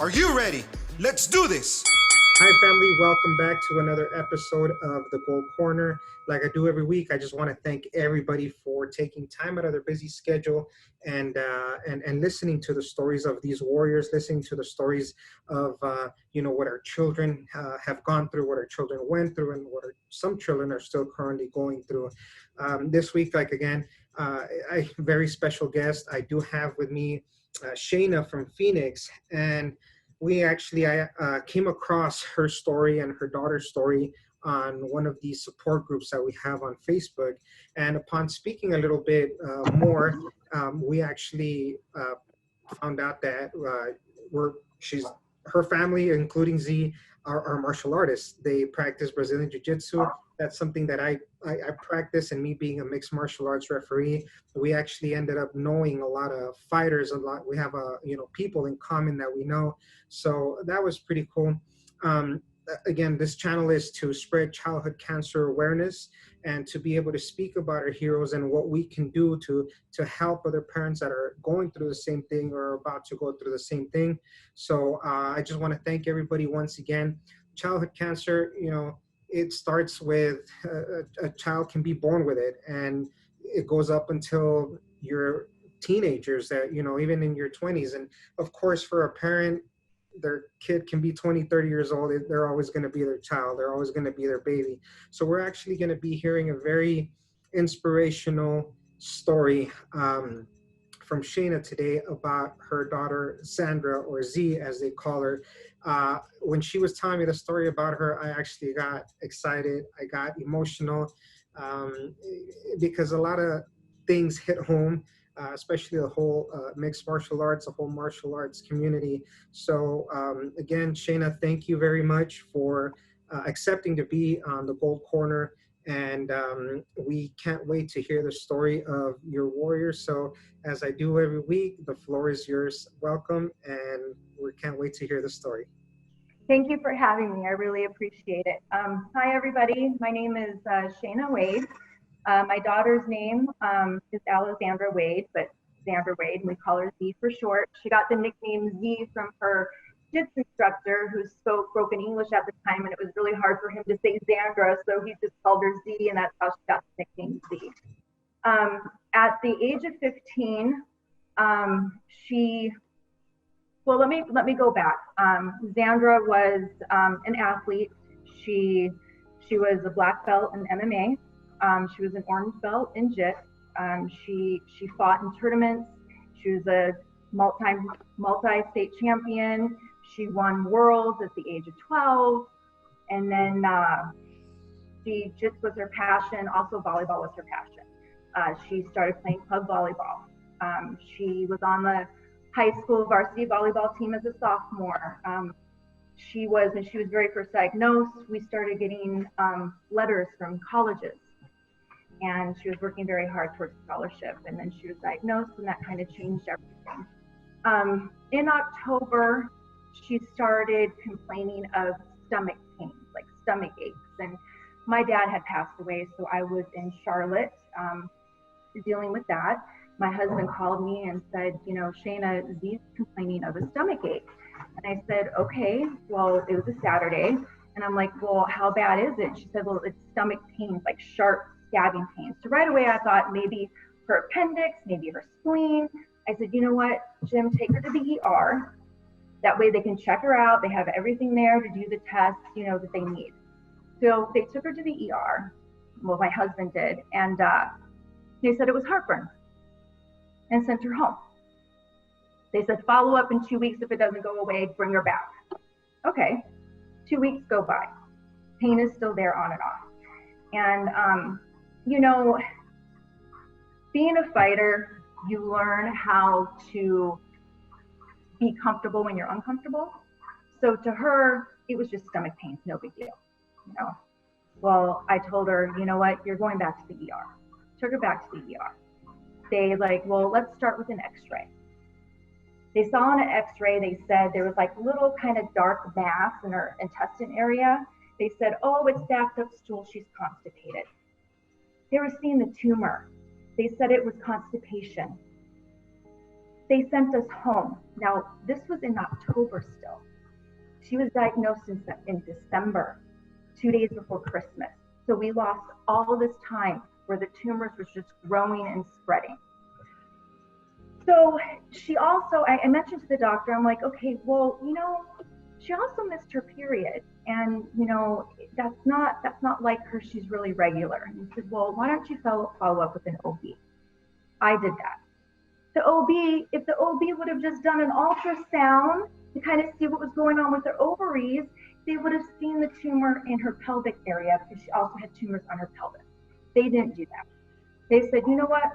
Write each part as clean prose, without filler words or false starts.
Are you ready? Let's do this! Hi, family. Welcome back to another episode of the Gold Corner. Like I do every week, I just want to thank everybody for taking time out of their busy schedule and listening to the stories of these warriors, listening to the stories of what our children have gone through, what our children went through, and what some children are still currently going through. This week, like again, a very special guest. I do have with me Shayna from Phoenix, and I came across her story and her daughter's story on one of these support groups that we have on Facebook. And upon speaking a little bit more, we actually found out that she's her family, including Z, are martial artists. They practice Brazilian Jiu-Jitsu. That's something that I practice, and me being a mixed martial arts referee, we actually ended up knowing a lot of fighters. We have people in common that we know, so that was pretty cool. Again, this channel is to spread childhood cancer awareness and to be able to speak about our heroes and what we can do to help other parents that are going through the same thing or about to go through the same thing. So I just want to thank everybody once again. Childhood cancer, it starts with a child can be born with it, and it goes up until you're teenagers, that even in your 20s. And of course, for a parent, their kid can be 20, 30 years old. They're always going to be their child. They're always going to be their baby. So we're actually going to be hearing a very inspirational story from Shayna today about her daughter, Sandra, or Z as they call her. When she was telling me the story about her, I actually got excited. I got emotional because a lot of things hit home, especially the whole mixed martial arts, the whole martial arts community. So again, Shayna, thank you very much for accepting to be on the Gold Corner. And we can't wait to hear the story of your warriors. So as I do every week, the floor is yours. Welcome, and we can't wait to hear the story. Thank you for having me. I really appreciate it. Hi, everybody. My name is Shayna Wade. My daughter's name is Alexandra Wade, but Xandra Wade, and we call her Z for short. She got the nickname Z from her jiu-jitsu instructor who spoke broken English at the time, and it was really hard for him to say Xandra, so he just called her Z, and that's how she got the nickname Z. At the age of 15, let me go back. Xandra was an athlete. She was a black belt in MMA. She was an orange belt in JIT. She fought in tournaments. She was a multi-state champion. She won worlds at the age of 12. And then JIT was her passion. Also volleyball was her passion. She started playing club volleyball. She was on the high school varsity volleyball team as a sophomore. When she was very first diagnosed, we started getting letters from colleges. And she was working very hard towards scholarship. And then she was diagnosed, and that kind of changed everything. In October, she started complaining of stomach pains, like stomach aches. And my dad had passed away, so I was in Charlotte dealing with that. My husband called me and said, Shayna, Z's complaining of a stomach ache. And I said, okay, well, it was a Saturday. And I'm like, well, how bad is it? She said, well, it's stomach pains, like sharp stabbing pains. So right away I thought maybe her appendix, maybe her spleen. I said, you know what, Jim, take her to the ER. That way they can check her out. They have everything there to do the tests, that they need. So they took her to the ER. Well, my husband did. And they said it was heartburn and sent her home. They said, follow up in 2 weeks. If it doesn't go away, bring her back. Okay, 2 weeks go by. Pain is still there on and off. And, being a fighter, you learn how to be comfortable when you're uncomfortable. So to her, it was just stomach pains, no big deal. Well, I told her, you know what, you're going back to the ER. Took her back to the ER. They well, let's start with an x-ray. They saw on an x-ray, they said there was like little kind of dark mass in her intestine area. They said, oh, it's backed up stool, she's constipated. They were seeing the tumor. They said it was constipation. They sent us home. Now, this was in October still. She was diagnosed in December, 2 days before Christmas. So we lost all this time where the tumors was just growing and spreading. So she also, I mentioned to the doctor, I'm like, okay, well, she also missed her period. And, that's not like her. She's really regular. And he said, well, why don't you follow up with an OB? I did that. The OB, if the OB would have just done an ultrasound to kind of see what was going on with her ovaries, they would have seen the tumor in her pelvic area because she also had tumors on her pelvis. They didn't do that. They said, you know what?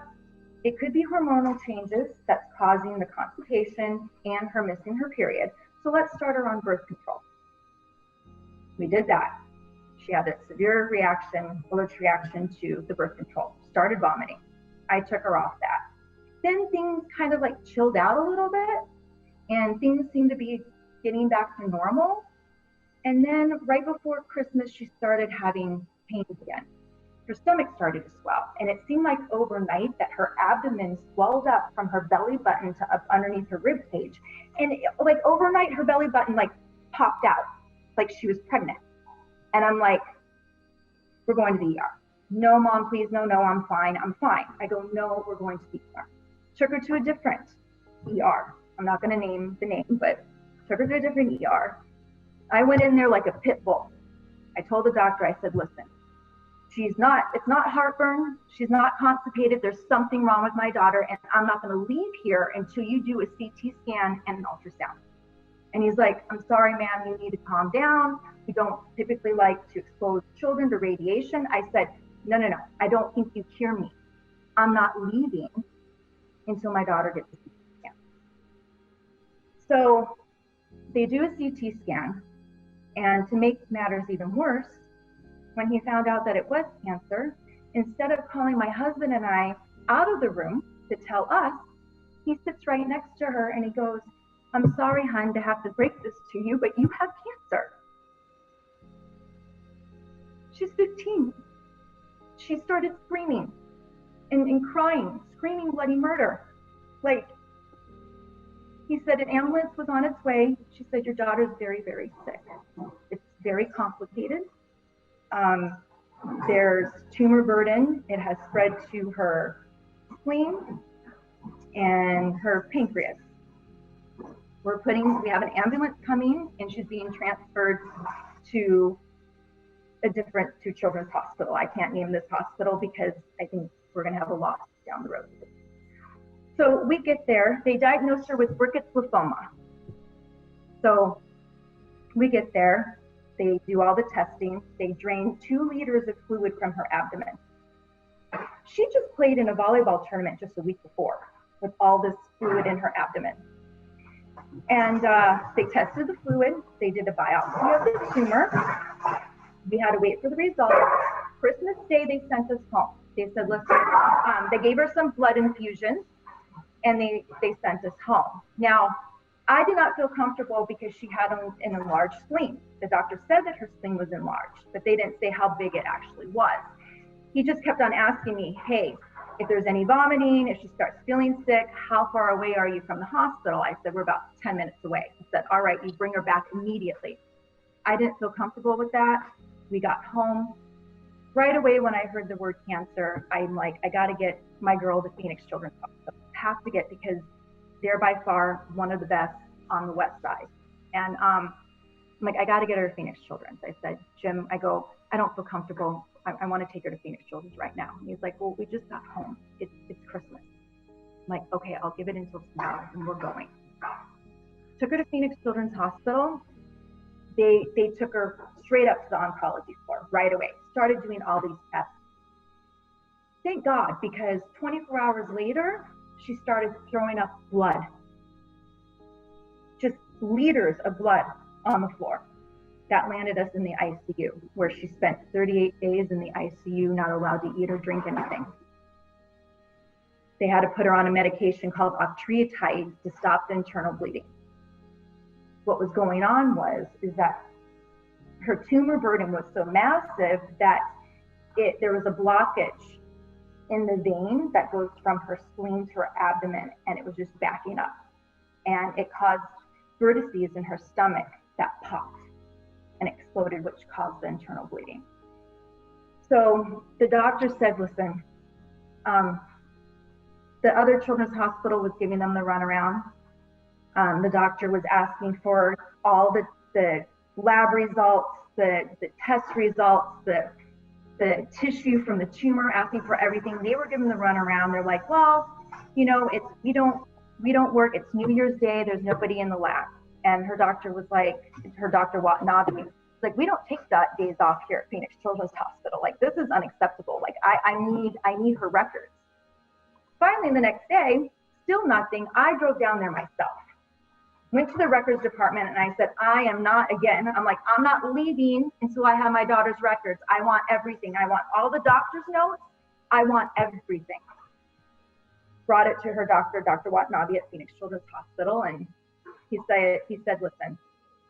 It could be hormonal changes that's causing the constipation and her missing her period. So let's start her on birth control. We did that. She had a severe reaction, allergic reaction to the birth control, started vomiting. I took her off that. Then things kind of like chilled out a little bit and things seemed to be getting back to normal. And then right before Christmas, she started having pains again. Her stomach started to swell. And it seemed like overnight that her abdomen swelled up from her belly button to up underneath her rib cage. And like overnight, her belly button like popped out like she was pregnant. And I'm like, we're going to the ER. No, Mom, please. No, I'm fine. I go, no, we're going to the ER. Took her to a different ER. I'm not going to name the name, but took her to a different ER. I went in there like a pit bull. I told the doctor, I said, listen, it's not heartburn. She's not constipated. There's something wrong with my daughter, and I'm not going to leave here until you do a CT scan and an ultrasound. And he's like, I'm sorry, ma'am, you need to calm down. We don't typically like to expose children to radiation. I said, no, I don't think you cure me. I'm not leaving until my daughter gets a CT scan. So they do a CT scan, and to make matters even worse, when he found out that it was cancer, instead of calling my husband and I out of the room to tell us, he sits right next to her and he goes, I'm sorry, hon, to have to break this to you, but you have cancer. She's 15. She started screaming and crying, screaming bloody murder. Like, he said an ambulance was on its way. She said, your daughter's very, very sick. It's very complicated. There's tumor burden. It has spread to her spleen and her pancreas. We have an ambulance coming, and she's being transferred to Children's Hospital. I can't name this hospital because I think we're going to have a loss down the road. So we get there. They diagnosed her with Burkitt's lymphoma. So we get there. They do all the testing. They drain 2 liters of fluid from her abdomen. She just played in a volleyball tournament just a week before with all this fluid in her abdomen. And they tested the fluid. They did a biopsy of the tumor. We had to wait for the results. Christmas Day, they sent us home. They said, listen, they gave her some blood infusions, and they sent us home. Now, I did not feel comfortable because she had an enlarged spleen. The doctor said that her spleen was enlarged, but they didn't say how big it actually was. He just kept on asking me, hey, if there's any vomiting, if she starts feeling sick, how far away are you from the hospital? I said, we're about 10 minutes away. He said, all right, you bring her back immediately. I didn't feel comfortable with that. We got home. Right away when I heard the word cancer, I'm like, I got to get my girl to Phoenix Children's Hospital. Have to get, because they're by far one of the best on the west side. And I'm like, I got to get her to Phoenix Children's. I said, Jim, I don't feel comfortable. I want to take her to Phoenix Children's right now. And he's like, well, we just got home. It's Christmas. I'm like, okay, I'll give it until tomorrow, and we're going. Took her to Phoenix Children's Hospital. They took her straight up to the oncology floor right away. Started doing all these tests. Thank God, because 24 hours later, she started throwing up blood. Just liters of blood on the floor. That landed us in the ICU, where she spent 38 days in the ICU, not allowed to eat or drink anything. They had to put her on a medication called octreotide to stop the internal bleeding. What was going on is that her tumor burden was so massive that there was a blockage in the vein that goes from her spleen to her abdomen, and it was just backing up. And it caused vertices in her stomach that popped and exploded, which caused the internal bleeding. So the doctor said, listen, the other children's hospital was giving them the runaround. The doctor was asking for all the lab results, the test results, the tissue from the tumor, asking for everything. They were given the runaround. They're like, well, you know, we don't work. It's New Year's Day. There's nobody in the lab. And her doctor was like, her Dr. Watanabe, like, we don't take that days off here at Phoenix Children's Hospital. Like, this is unacceptable. Like, I need her records. Finally, the next day, still nothing. I drove down there myself. Went to the records department and I said, I'm not leaving until I have my daughter's records. I want everything. I want all the doctor's notes. I want everything. Brought it to her doctor, Dr. Watanabe at Phoenix Children's Hospital, and he said, listen,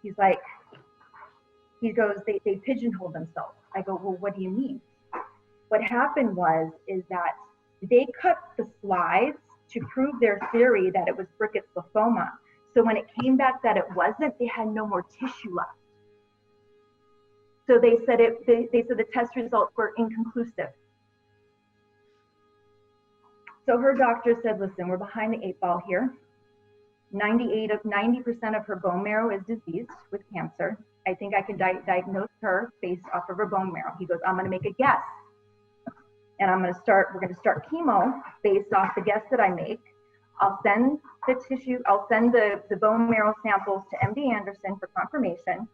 he's like, he goes, they pigeonholed themselves. I go, well, what do you mean? What happened is that they cut the slides to prove their theory that it was Burkitt's lymphoma. So when it came back that it wasn't, they had no more tissue left. So they said the test results were inconclusive. So her doctor said, listen, we're behind the 8 ball here. 90% of her bone marrow is diseased with cancer. I think I can diagnose her based off of her bone marrow. He goes, I'm gonna make a guess. And we're gonna start chemo based off the guess that I make. I'll send the bone marrow samples to MD Anderson for confirmation.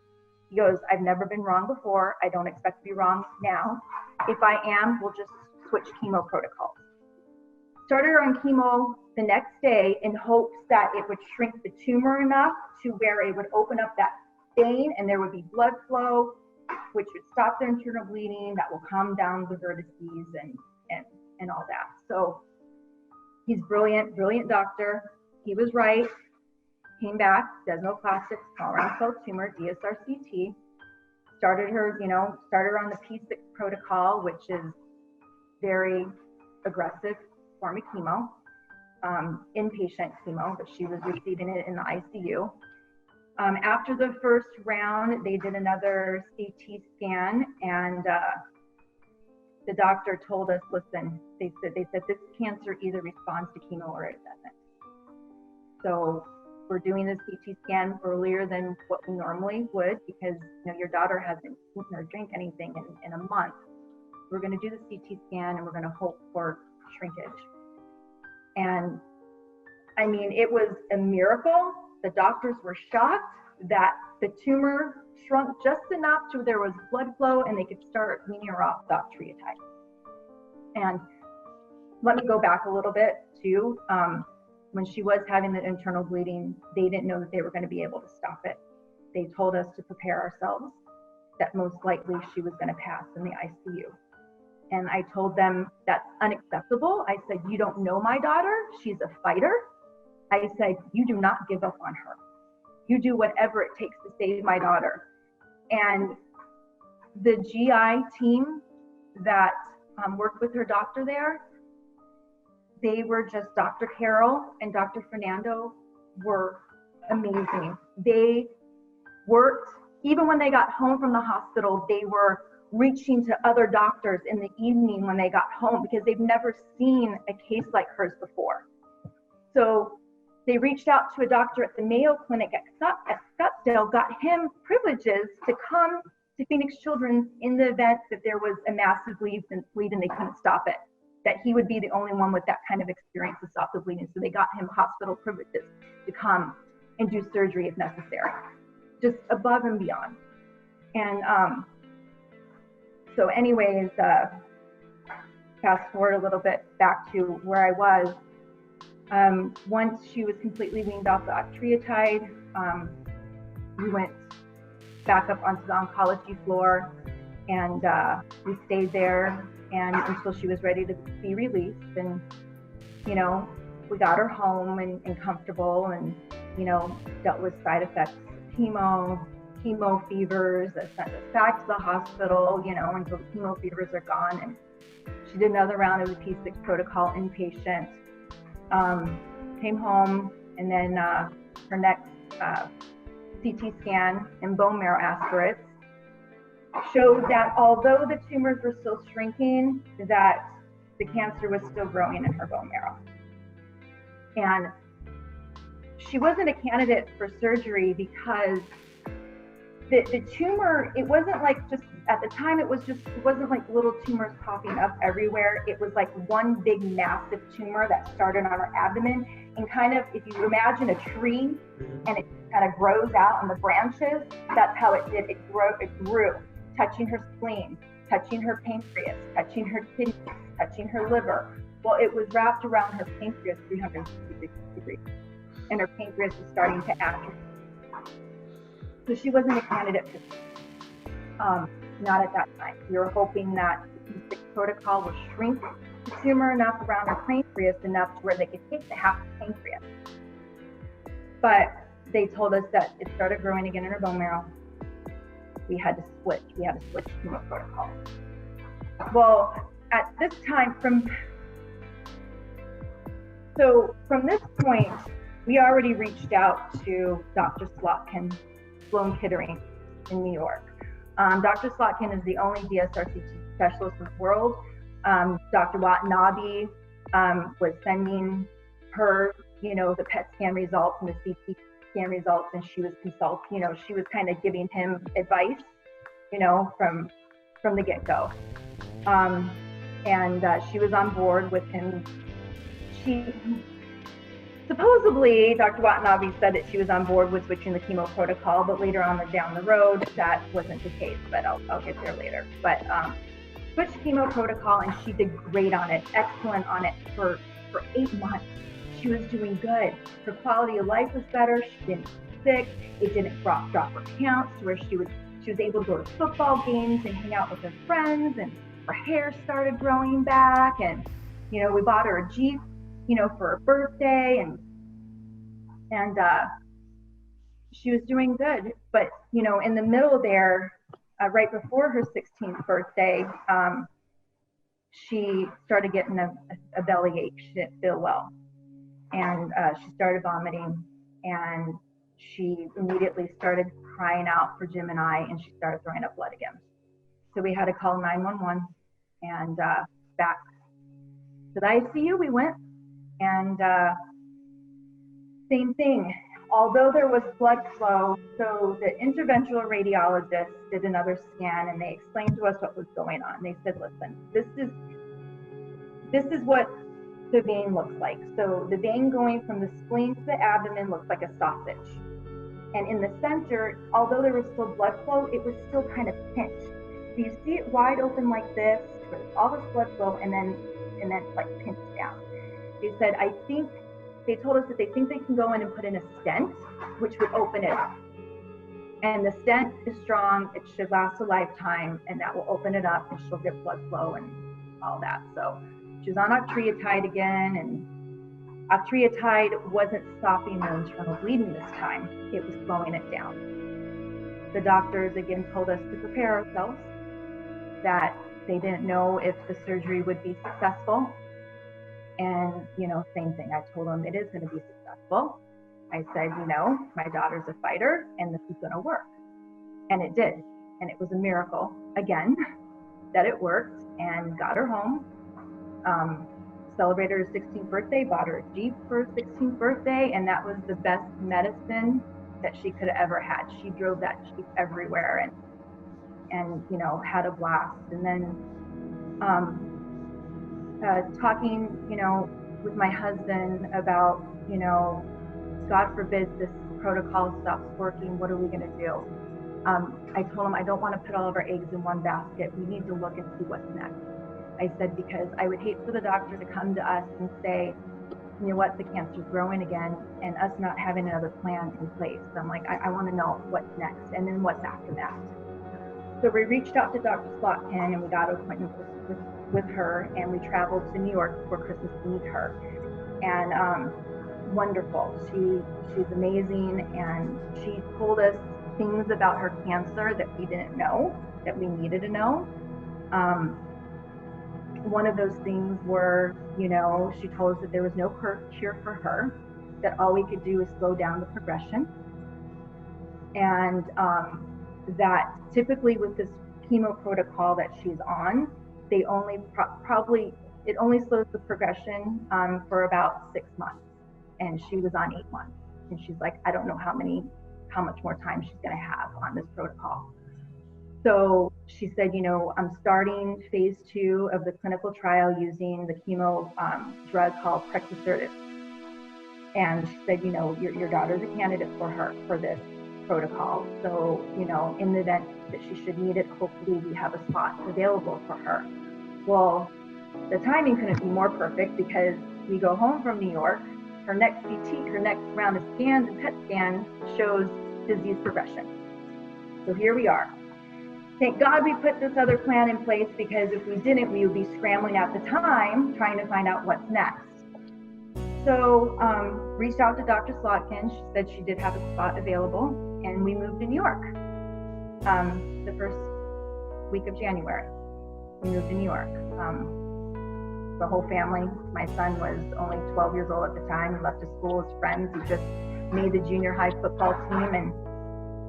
He goes, I've never been wrong before. I don't expect to be wrong now. If I am, we'll just switch chemo protocols. Started her on chemo the next day in hopes that it would shrink the tumor enough to where it would open up that vein and there would be blood flow, which would stop the internal bleeding, that will calm down the vertices and all that. So he's brilliant doctor. He was right. Came back, desmoplastics, small round cell tumor, DSRCT. Started her on the P6 protocol, which is very aggressive form of chemo, inpatient chemo, but she was receiving it in the ICU. After the first round, they did another CT scan, and the doctor told us, listen, they said this cancer either responds to chemo or it doesn't. So we're doing the CT scan earlier than what we normally would because your daughter hasn't eaten or drank anything in a month. We're going to do the CT scan and we're going to hope for shrinkage. And I mean, it was a miracle. The doctors were shocked that the tumor shrunk just enough to where there was blood flow and they could start weaning her off octreotide. And let me go back a little bit too. When she was having the internal bleeding, they didn't know that they were going to be able to stop it. They told us to prepare ourselves that most likely she was going to pass in the ICU. And I told them that's unacceptable. I said, you don't know my daughter. She's a fighter. I said, you do not give up on her. You do whatever it takes to save my daughter. And the GI team that worked with her doctor there, they were just, Dr. Carroll and Dr. Fernando were amazing. They worked, even when they got home from the hospital, they were reaching to other doctors in the evening when they got home because they've never seen a case like hers before. So they reached out to a doctor at the Mayo Clinic at Scottsdale, got him privileges to come to Phoenix Children's in the event that there was a massive bleed and they couldn't stop it, that he would be the only one with that kind of experience to stop the bleeding. So they got him hospital privileges to come and do surgery if necessary, just above and beyond. And so anyways, fast forward a little bit back to where I was. Once she was completely weaned off the octreotide, we went back up onto the oncology floor and we stayed there and until she was ready to be released. And, we got her home and comfortable and, dealt with side effects, chemo fevers that sent us back to the hospital, until the chemo fevers are gone. And She did another round of the P6 protocol inpatient, came home, and then her next CT scan and bone marrow aspirates showed that although the tumors were still shrinking, that the cancer was still growing in her bone marrow. And she wasn't a candidate for surgery because the tumor, it wasn't like just, at the time it wasn't like little tumors popping up everywhere. It was like one big massive tumor that started on her abdomen, and kind of, if you imagine a tree and it kind of grows out on the branches, that's how it did. It grew, touching her spleen, touching her pancreas, touching her kidneys, touching her liver. Well, it was wrapped around her pancreas 360 degrees, and her pancreas was starting to atrophy. So she wasn't a candidate for not at that time. We were hoping that the P6 protocol would shrink the tumor enough around her pancreas enough to where they could take the half the pancreas. But they told us that it started growing again in her bone marrow. We had to switch chemo protocol. Well, at this time, from this point, we already reached out to Dr. Slotkin, Sloan Kettering in New York. Dr. Slotkin is the only DSRCT specialist in the world. Dr. Watanabe was sending her, the PET scan results and the CT scan results, and she was she was kind of giving him advice, from the get-go. And she was on board with him. Supposedly, Dr. Watanabe said that she was on board with switching the chemo protocol, but later on down the road, that wasn't the case, but I'll get there later. But switched chemo protocol, and she did great on it, excellent on it for 8 months. She was doing good. Her quality of life was better. She didn't get sick. It didn't drop her counts to where she was able to go to football games and hang out with her friends, and her hair started growing back. And, we bought her a Jeep, for her birthday, and she was doing good. But, in the middle there, right before her 16th birthday, she started getting a bellyache. She didn't feel well. And she started vomiting, and she immediately started crying out for Jim and I, and she started throwing up blood again. So we had to call 911, and back to the ICU we went, and same thing. Although there was blood flow, so the interventional radiologist did another scan, and they explained to us what was going on. They said, listen, this is what the vein looks like. So the vein going from the spleen to the abdomen looks like a sausage. And in the center, although there was still blood flow, it was still kind of pinched. So you see it wide open like this, with all this blood flow, and then like pinched down. They told us that they think they can go in and put in a stent, which would open it up. And the stent is strong, it should last a lifetime, and that will open it up, and she'll get blood flow and all that. So she was on octreotide again, and octreotide wasn't stopping the internal bleeding this time. It was slowing it down. The doctors again told us to prepare ourselves, that they didn't know if the surgery would be successful. And, same thing. I told them it is going to be successful. I said, my daughter's a fighter, and this is going to work. And it did. And it was a miracle, again, that it worked, and got her home. Celebrated her 16th birthday, bought her a Jeep for her 16th birthday, and that was the best medicine that she could have ever had. She drove that Jeep everywhere and had a blast. And then talking, with my husband about, God forbid this protocol stops working, what are we going to do? I told him I don't want to put all of our eggs in one basket. We need to look and see what's next. I said, because I would hate for the doctor to come to us and say, you know what, the cancer's growing again, and us not having another plan in place. So I'm like, I want to know what's next, and then what's after that. So we reached out to Dr. Slotkin, and we got an appointment with her, and we traveled to New York before Christmas to meet her. And wonderful. She's amazing, and she told us things about her cancer that we didn't know, that we needed to know. one of those things were, you know, she told us that there was no cure for her, that all we could do is slow down the progression. And that typically with this chemo protocol that she's on, they only it only slows the progression for about 6 months. And she was on 8 months. And she's like, I don't know how much more time she's gonna have on this protocol. So she said, you know, I'm starting phase 2 of the clinical trial using the chemo drug called Prexasertib. And she said, you know, your daughter's a candidate for this protocol. So, you know, in the event that she should need it, hopefully we have a spot available for her. Well, the timing couldn't be more perfect because we go home from New York, her next CT, her next round of scans and PET scans shows disease progression. So here we are. Thank God we put this other plan in place, because if we didn't, we would be scrambling at the time trying to find out what's next. So reached out to Dr. Slotkin. She said she did have a spot available, and we moved to New York. The first week of January, we moved to New York. The whole family. My son was only 12 years old at the time. He left his school, his friends. He just made the junior high football team, and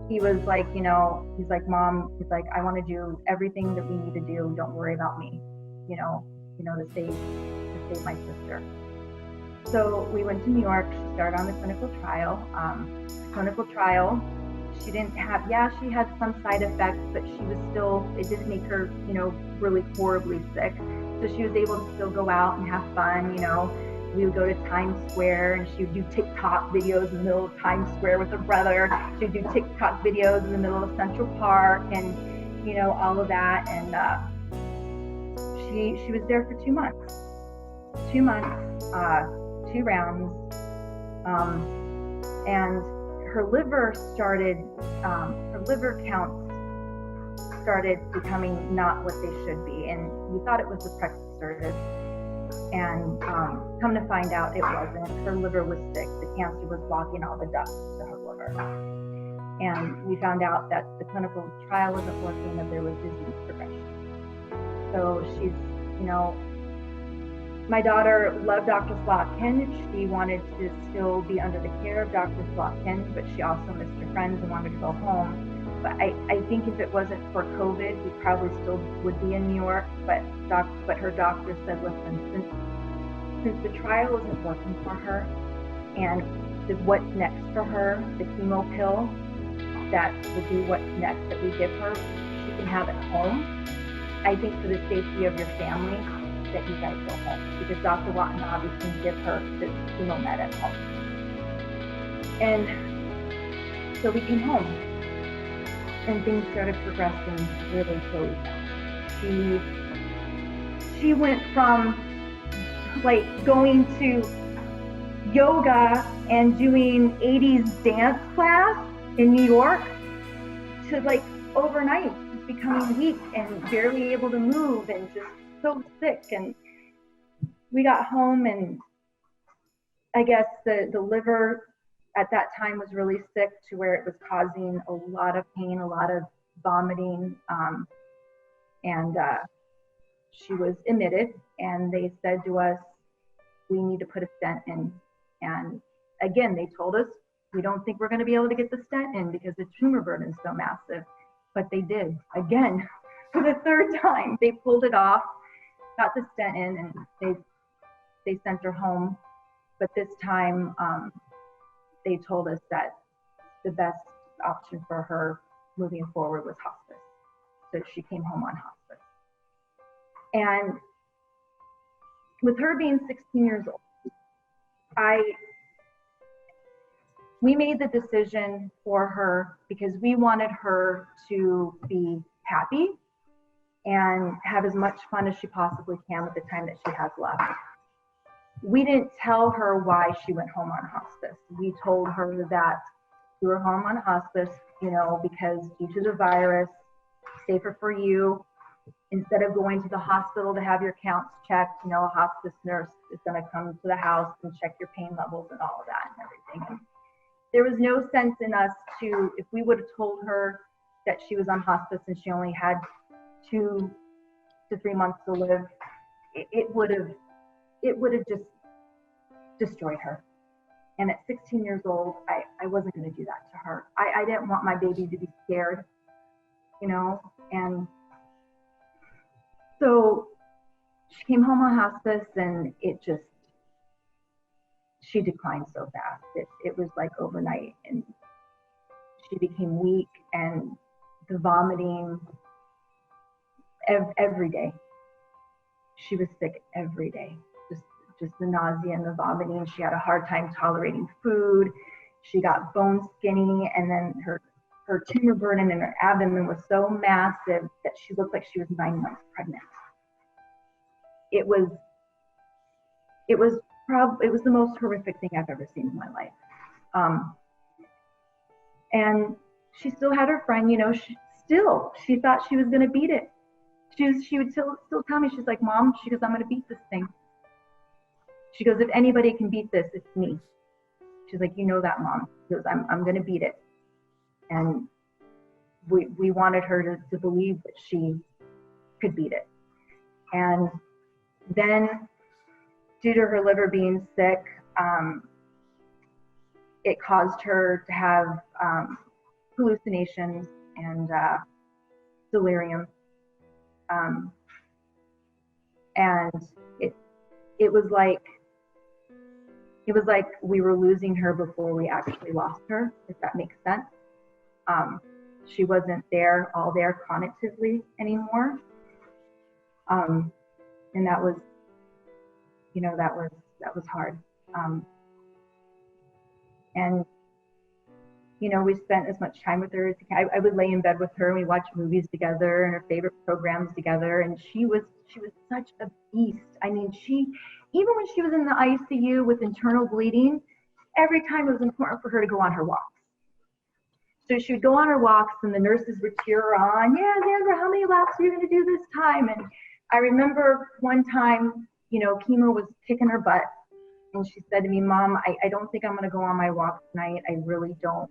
he was like, you know, he's like, Mom, he's like, I want to do everything that we need to do. Don't worry about me, you know, to save my sister. So we went to New York. She started on the clinical trial. She didn't have, she had some side effects, but she was still, it didn't make her, you know, really horribly sick. So she was able to still go out and have fun, you know. We would go to Times Square, and she would do TikTok videos in the middle of Times Square with her brother. She would do TikTok videos in the middle of Central Park, and, you know, all of that. And she was there for 2 months. 2 months, 2 rounds. And her liver counts started becoming not what they should be. And we thought it was the Prexasertib. And come to find out, it wasn't. Her liver was sick. The cancer was blocking all the ducts to her liver. And we found out that the clinical trial wasn't working, that there was disease progression. So she's, you know, my daughter loved Dr. Slotkin. She wanted to still be under the care of Dr. Slotkin, but she also missed her friends and wanted to go home. But I think if it wasn't for COVID, we probably still would be in New York. But her doctor said, listen, since the trial isn't working for her, and what's next for her, the chemo pill, that would be what's next that we give her, she can have it home. I think for the safety of your family, that you guys go home, because Dr. Watanabe can give her the chemo med at home. And so we came home, and things started progressing really slowly. She went from like going to yoga and doing 80s dance class in New York to like overnight just becoming weak and barely able to move and just so sick. And we got home, and I guess the liver at that time was really sick to where it was causing a lot of pain, a lot of vomiting, and she was admitted, and they said to us, we need to put a stent in. And again, they told us, we don't think we're going to be able to get the stent in because the tumor burden is so massive. But they did, again, for the 3rd time. They pulled it off, got the stent in, and they sent her home. But this time, they told us that the best option for her moving forward was hospice. So she came home on hospice. And with her being 16 years old, we made the decision for her because we wanted her to be happy and have as much fun as she possibly can with the time that she has left. We didn't tell her why she went home on hospice. We told her that we were home on hospice, you know, because due to the virus, safer for you. Instead of going to the hospital to have your counts checked, you know, a hospice nurse is going to come to the house and check your pain levels and all of that and everything. And there was no sense in us to, if we would have told her that she was on hospice and she only had 2 to 3 months to live, it would have just destroyed her. And at 16 years old, I wasn't going to do that to her. I didn't want my baby to be scared, you know. And so she came home on hospice, and she declined so fast. It was like overnight, and she became weak, and the vomiting every day. She was sick every day. Just the nausea and the vomiting. She had a hard time tolerating food. She got bone skinny, and then her tumor burden in her abdomen was so massive that she looked like she was 9 months pregnant. It was the most horrific thing I've ever seen in my life. And she still had her friend, you know, she thought she was going to beat it. She would still tell me, she's like, Mom, she goes, I'm going to beat this thing. She goes, if anybody can beat this, it's me. She's like, you know that, Mom. She goes, I'm going to beat it. And we wanted her to believe that she could beat it. And then, due to her liver being sick, it caused her to have hallucinations and delirium. And it was like we were losing her before we actually lost her, if that makes sense. She wasn't all there cognitively anymore. And that was, you know, that was hard. And, you know, we spent as much time with her as I would lay in bed with her, and we watched movies together and her favorite programs together. And she was such a beast. I mean, even when she was in the ICU with internal bleeding, every time it was important for her to go on her walks. So she would go on her walks, and the nurses would cheer her on. Yeah, Sandra, how many laps are you going to do this time? And I remember one time, you know, chemo was kicking her butt. And she said to me, Mom, I don't think I'm going to go on my walk tonight. I really don't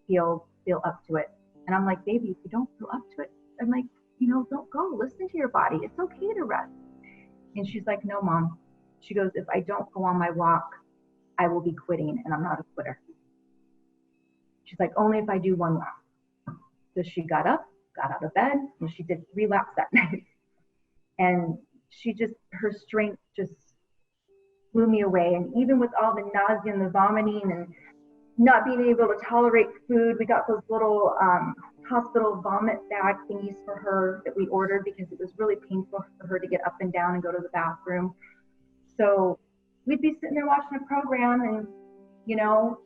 feel up to it. And I'm like, baby, if you don't feel up to it, I'm like, you know, don't go. Listen to your body. It's okay to rest. And she's like, no, Mom. She goes, if I don't go on my walk, I will be quitting, and I'm not a quitter. She's like, only if I do one lap. So she got up, got out of bed, and she did 3 laps that night. And her strength just blew me away. And even with all the nausea and the vomiting and not being able to tolerate food, we got those little hospital vomit bag thingies for her that we ordered because it was really painful for her to get up and down and go to the bathroom. So we'd be sitting there watching a program, and, you know,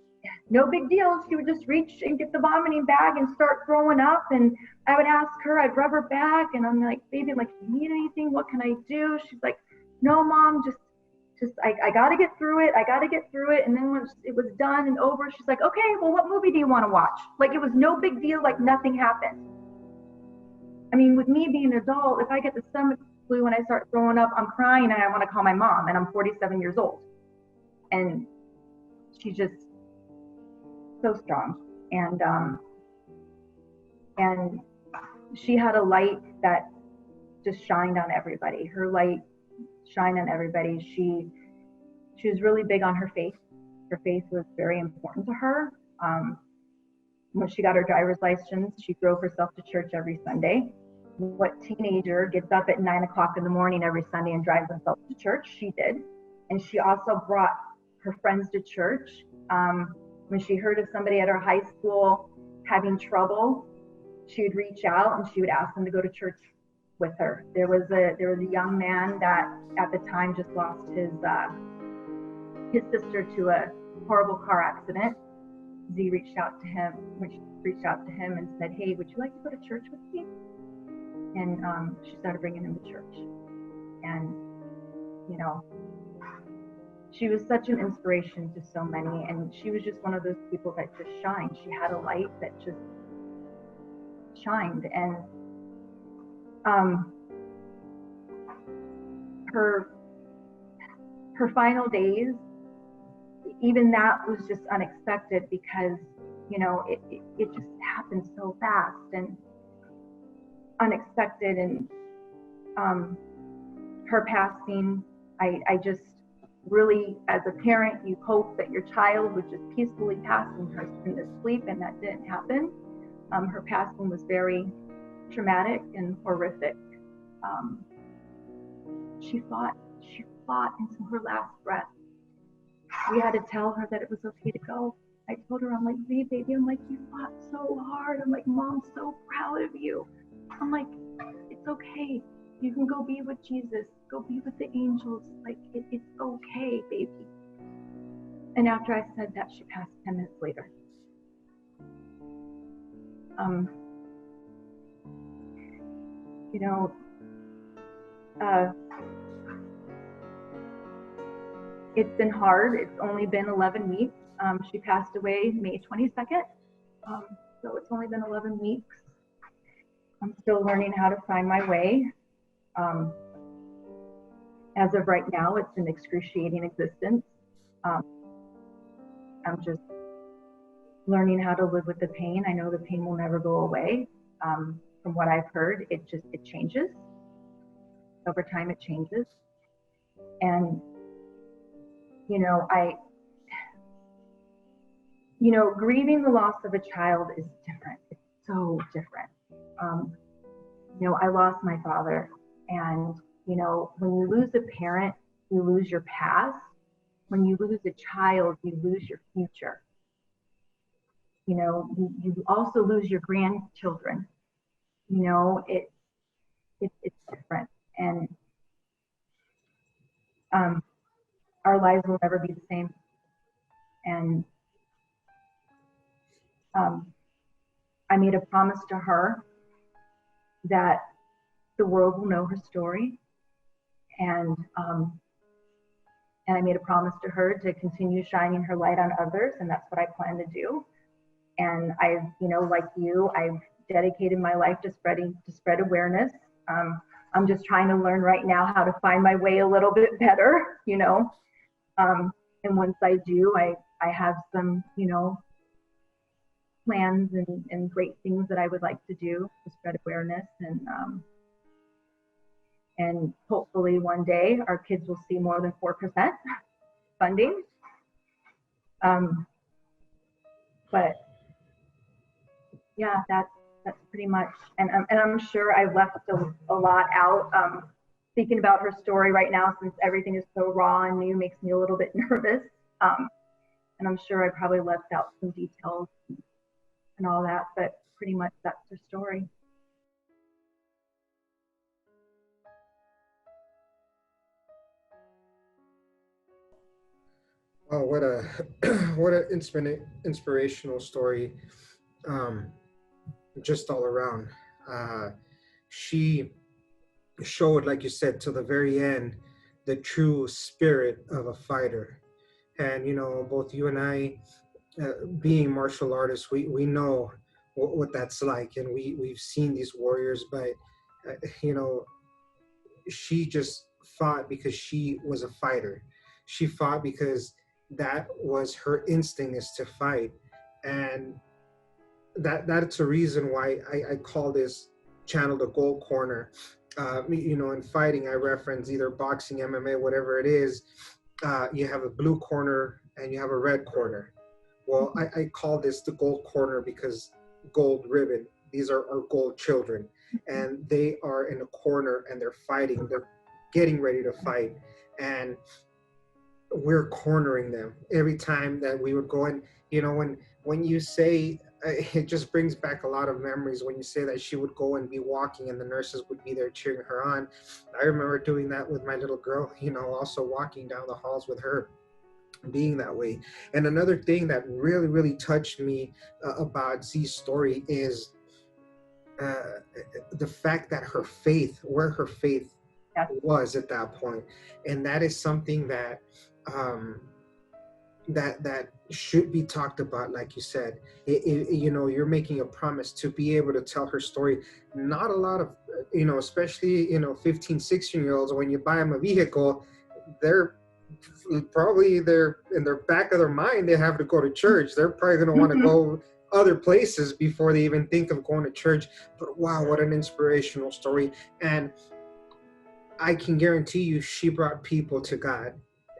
no big deal. She would just reach and get the vomiting bag and start throwing up. And I would ask her, I'd rub her back, and I'm like, baby, I'm like, do you need anything? What can I do? She's like, no, Mom, just I got to get through it. I got to get through it. And then when it was done and over, she's like, okay, well, what movie do you want to watch? Like, it was no big deal. Like, nothing happened. I mean, with me being an adult, if I get the stomach flu and I start throwing up, I'm crying and I want to call my mom, and I'm 47 years old. And she's just so strong. And she had a light that just shined on everybody. Her light shined on everybody. She was really big on her faith. Her faith was very important to her. When she got her driver's license, she drove herself to church every Sunday. What teenager gets up at 9 o'clock in the morning every Sunday and drives themselves to church? She did. And she also brought her friends to church. When she heard of somebody at her high school having trouble, she would reach out and she would ask them to go to church with her. There was a young man that at the time just lost his sister to a horrible car accident. Z reached out to him and said, hey, would you like to go to church with me? And she started bringing him to church. And, you know, she was such an inspiration to so many. And she was just one of those people that just shined. She had a light that just shined. And her final days, even that was just unexpected because, you know, it just happened so fast and unexpected. And her passing, I just really, as a parent, you hope that your child would just peacefully pass in their sleep, and that didn't happen. Her passing was very traumatic and horrific. She fought until her last breath. We had to tell her that it was okay to go. I told her, I'm like, baby, I'm like, you fought so hard. I'm like, Mom's so proud of you. I'm like, it's okay. You can go be with Jesus. Go be with the angels. Like, it's okay, baby. And after I said that, she passed 10 minutes later. You know, it's been hard. It's only been 11 weeks. She passed away May 22nd. So it's only been 11 weeks. I'm still learning how to find my way. As of right now, it's an excruciating existence. I'm just learning how to live with the pain. I know the pain will never go away. From what I've heard, it changes. Over time, it changes. And, grieving the loss of a child is different. It's so different. I lost my father, and, when you lose a parent, you lose your past. When you lose a child, you lose your future. You also lose your grandchildren. It's different, and our lives will never be the same. And I made a promise to her that the world will know her story, and I made a promise to her to continue shining her light on others, and that's what I plan to do. And I've, like you, I've dedicated my life to spread awareness. I'm just trying to learn right now how to find my way a little bit better, and once I do, I have some, plans and great things that I would like to do to spread awareness, and hopefully one day our kids will see more than 4% funding. But yeah, that's pretty much, and I'm sure I left a lot out. Thinking about her story right now, since everything is so raw and new, makes me a little bit nervous. And I'm sure I probably left out some details and all that, but pretty much that's her story. Oh, what an inspirational story, just all around. She showed, like you said, to the very end, the true spirit of a fighter. And, both you and I, being martial artists, we know what that's like, and we've seen these warriors, but, she just fought because she was a fighter. She fought because that was her instinct, is to fight. And that's a reason why I call this channel the Gold Corner. In fighting, I reference either boxing, MMA, whatever it is. You have a blue corner and you have a red corner. Well, I call this the Gold Corner because gold ribbon. These are our gold children, and they are in a corner and they're fighting. They're getting ready to fight, and we're cornering them every time that we would go in. When you say, it just brings back a lot of memories when you say that she would go and be walking and the nurses would be there cheering her on. I remember doing that with my little girl, also walking down the halls with her, being that way. And another thing that really, really touched me about Z's story is the fact that where her faith was at that point. And that is something that that should be talked about. Like you said, you're making a promise to be able to tell her story. Not a lot of, especially 15, 16-year-olds, when you buy them a vehicle, they're probably in their back of their mind, they have to go to church. They're probably going to want to go other places before they even think of going to church. But wow, what an inspirational story. And I can guarantee you she brought people to God.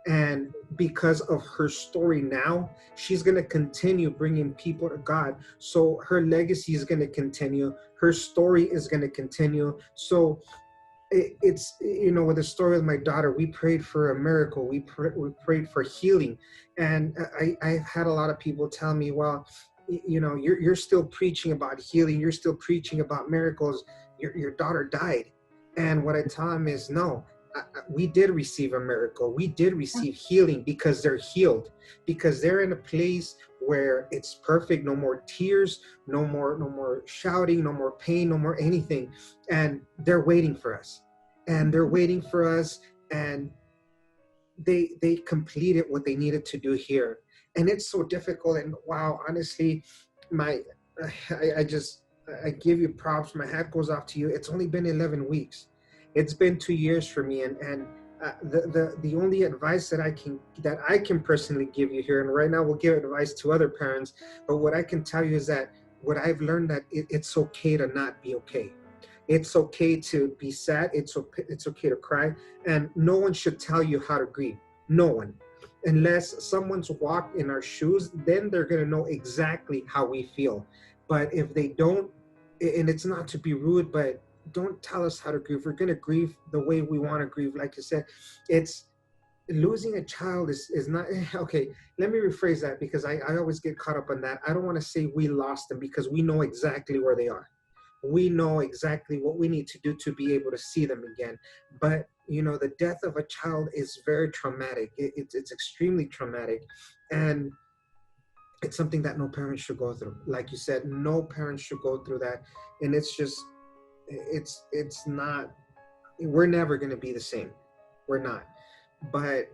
And because of her story now, she's going to continue bringing people to God. So her legacy is going to continue. Her story is going to continue. So it's, with the story of my daughter, we prayed for a miracle. We prayed for healing. And I've had a lot of people tell me, well, you're still preaching about healing. You're still preaching about miracles. Your daughter died. And what I tell them is, no, we did receive a miracle. We did receive healing because they're healed, because they're in a place where it's perfect. No more tears, no more shouting, no more pain, no more anything. And they're waiting for us. And they're waiting for us. And they completed what they needed to do here. And it's so difficult. And wow, honestly, my I give you props. My hat goes off to you. It's only been 11 weeks. It's been 2 years for me. And the only advice that I can personally give you here, and right now we'll give advice to other parents, but what I can tell you is that what I've learned, that it's okay to not be okay. It's okay to be sad. It's okay to cry. And no one should tell you how to grieve. No one. Unless someone's walked in our shoes, then they're going to know exactly how we feel. But if they don't, and it's not to be rude, but don't tell us how to grieve. We're going to grieve the way we want to grieve. Like you said, it's losing a child is not okay. Let me rephrase that, because I always get caught up on that. I don't want to say we lost them, because we know exactly where they are. We know exactly what we need to do to be able to see them again. But the death of a child is very traumatic. It's extremely traumatic. And it's something that no parent should go through. Like you said, no parent should go through that. And it's just, it's not, we're never going to be the same. We're not. But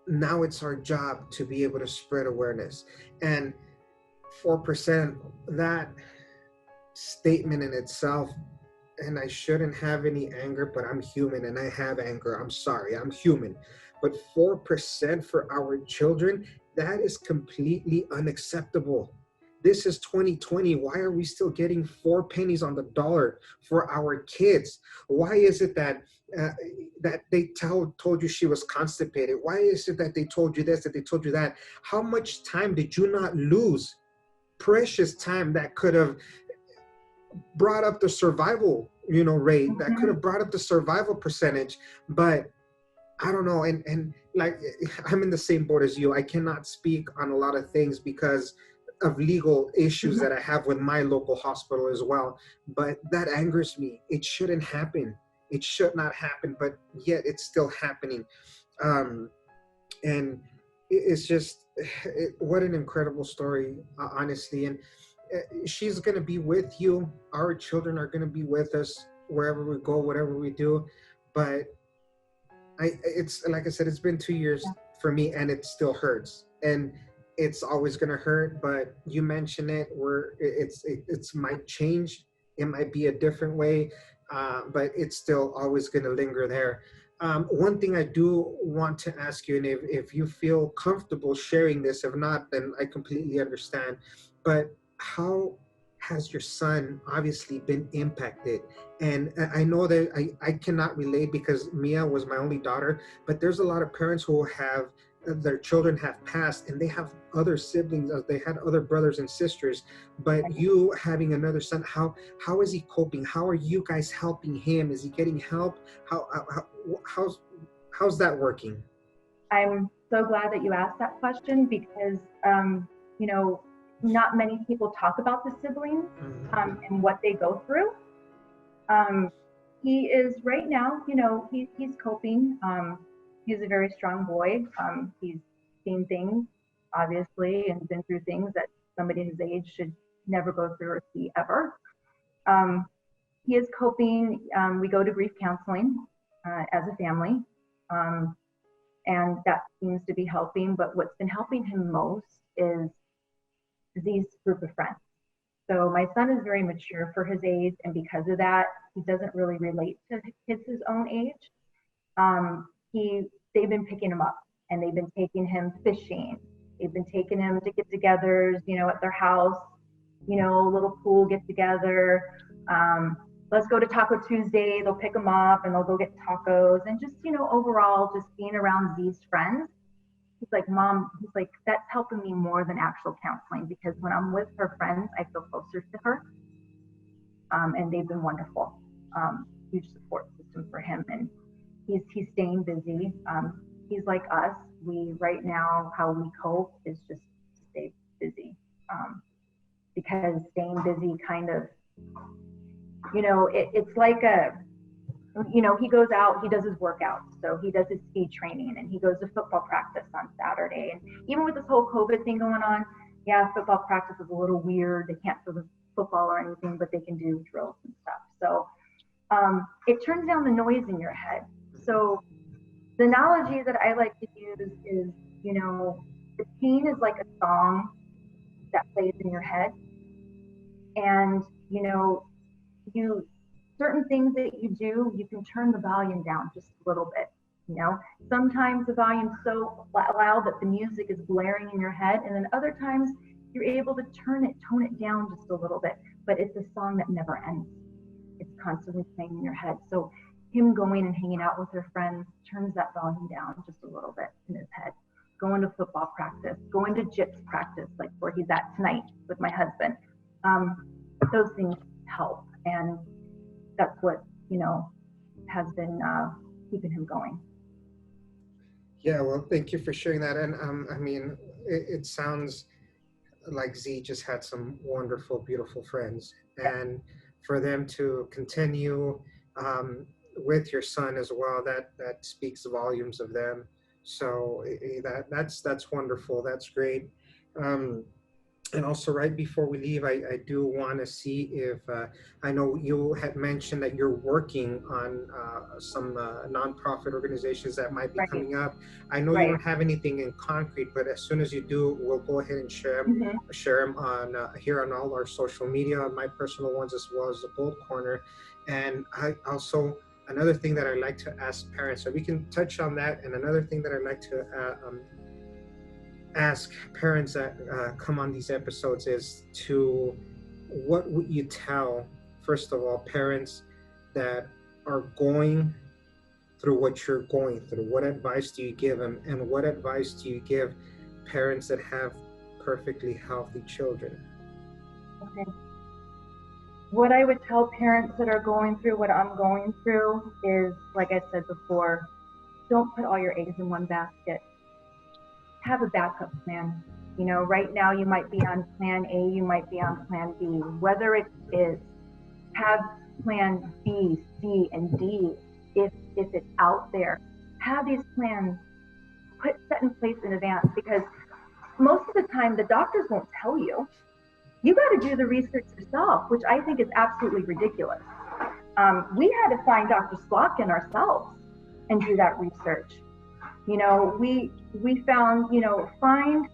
now it's our job to be able to spread awareness. And 4%, that statement in itself, and I shouldn't have any anger, but I'm human and I have anger. I'm sorry, I'm human. But 4% for our children, that is completely unacceptable. This is 2020. Why are we still getting 4 pennies on the dollar for our kids? Why is it that that they told you she was constipated? Why is it that they told you this, that they told you that? How much time did you not lose? Precious time that could have brought up the survival rate, that could have brought up the survival percentage. But I don't know. And like, I'm in the same boat as you. I cannot speak on a lot of things because of legal issues that I have with my local hospital as well. But that angers me. It shouldn't happen. It should not happen, but yet it's still happening. And it's just, what an incredible story, honestly. And she's going to be with you. Our children are going to be with us wherever we go, whatever we do. But it's like I said, it's been 2 years for me, and it still hurts, and it's always going to hurt. But you mentioned it, where it's might change. It might be a different way, but it's still always going to linger there. One thing I do want to ask you, and if you feel comfortable sharing this, if not, then I completely understand. But how has your son obviously been impacted? And I know that I cannot relate because Mia was my only daughter, but there's a lot of parents who have their children have passed and they have other siblings, they had other brothers and sisters, but you having another son, how is he coping? How are you guys helping him? Is he getting help? How's that working? I'm so glad that you asked that question because, not many people talk about the siblings and what they go through. He is right now, he's coping. He's a very strong boy. He's seen things, obviously, and been through things that somebody his age should never go through or see ever. He is coping. We go to grief counseling as a family, and that seems to be helping. But what's been helping him most is these group of friends. So my son is very mature for his age, and because of that, he doesn't really relate to kids his own age. They've been picking him up, and they've been taking him fishing. They've been taking him to get-togethers, at their house, little pool get-together. let's go to Taco Tuesday. They'll pick them up and they'll go get tacos, and just, overall, just being around Z's friends. He's like, Mom, he's like, that's helping me more than actual counseling, because when I'm with her friends, I feel closer to her. And they've been wonderful. Huge support system for him. And he's staying busy. He's like us. Right now, how we cope is just to stay busy. Because staying busy kind of, it's like he goes out, he does his workouts. So he does his speed training, and he goes to football practice on Saturday. And even with this whole COVID thing going on, yeah, football practice is a little weird. They can't throw the football or anything, but they can do drills and stuff. So it turns down the noise in your head. So the analogy that I like to use is, the pain is like a song that plays in your head. And, certain things that you do, you can turn the volume down just a little bit. Sometimes the volume's so loud that the music is blaring in your head, and then other times you're able to tone it down just a little bit. But it's a song that never ends. It's constantly playing in your head. So him going and hanging out with her friends turns that volume down just a little bit in his head. Going to football practice, going to JIPS practice, like where he's at tonight with my husband. Those things help, and that's what has been keeping him going. Yeah, well, thank you for sharing that. And it sounds like Z just had some wonderful, beautiful friends, and for them to continue with your son as well, that speaks volumes of them. So that's wonderful. That's great. And also, right before we leave, I do want to see if I know you had mentioned that you're working on some nonprofit organizations that might be coming up. I know you don't have anything in concrete, but as soon as you do, we'll go ahead and share them on here on all our social media, on my personal ones, as well as the Gold Corner. And I also, another thing that I like to ask parents, so we can touch on that. And another thing that I like to ask parents that come on these episodes is what would you tell, first of all, parents that are going through what you're going through? What advice do you give them? And what advice do you give parents that have perfectly healthy children? Okay. What I would tell parents that are going through what I'm going through is, like I said before, don't put all your eggs in one basket. Have a backup plan. Right now you might be on plan A, you might be on plan B. Whether it is, have plan B, C, and D if it's out there. Have these plans set in place in advance, because most of the time the doctors won't tell you. You got to do the research yourself, which I think is absolutely ridiculous. We had to find Dr. Slotkin ourselves and do that research. We found, find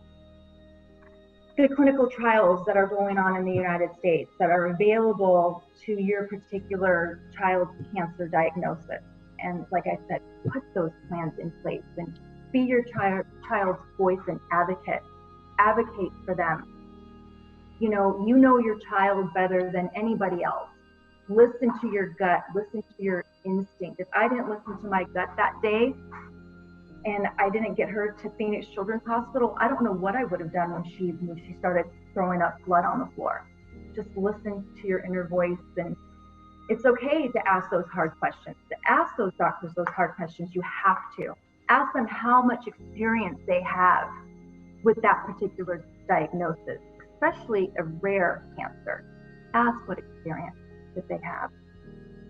the clinical trials that are going on in the United States that are available to your particular child's cancer diagnosis. And like I said, put those plans in place and be your child's voice and advocate. Advocate for them. You know your child better than anybody else. Listen to your gut, listen to your instinct. If I didn't listen to my gut that day, and I didn't get her to Phoenix Children's Hospital, I don't know what I would have done when she started throwing up blood on the floor. Just listen to your inner voice, and it's okay to ask those hard questions. To ask those doctors those hard questions, you have to. Ask them how much experience they have with that particular diagnosis, especially a rare cancer. Ask what experience that they have.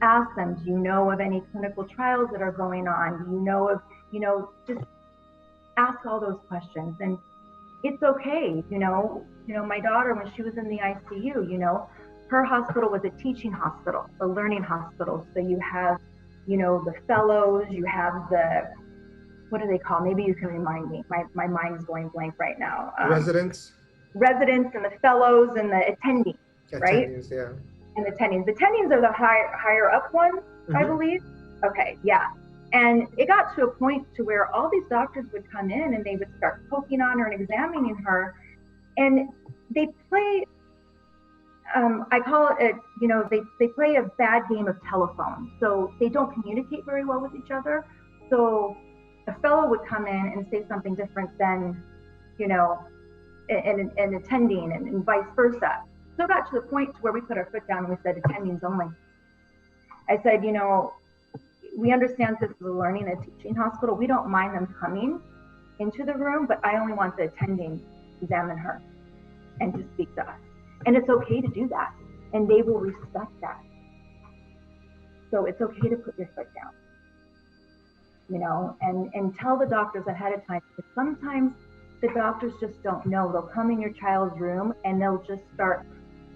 Ask them, do you know of any clinical trials that are going on? Do you know of, just ask all those questions. And it's okay, my daughter, when she was in the ICU, her hospital was a teaching hospital, a learning hospital. So you have, the fellows, you have the, what do they call? Maybe you can remind me. My mind is going blank right now. Residents and the fellows and the attendings, right? Attendings, yeah. And the attendings. The attendings are the higher up ones, I believe. Okay, yeah. And it got to a point to where all these doctors would come in and they would start poking on her and examining her. And they play, I call it, they play a bad game of telephone. So they don't communicate very well with each other. So a fellow would come in and say something different than, an attending and vice versa. So it got to the point where we put our foot down and we said attendings only. I said, we understand this is a learning and teaching hospital. We don't mind them coming into the room, but I only want the attending to examine her and to speak to us. And it's okay to do that. And they will respect that. So it's okay to put your foot down, and tell the doctors ahead of time. Because sometimes the doctors just don't know. They'll come in your child's room and they'll just start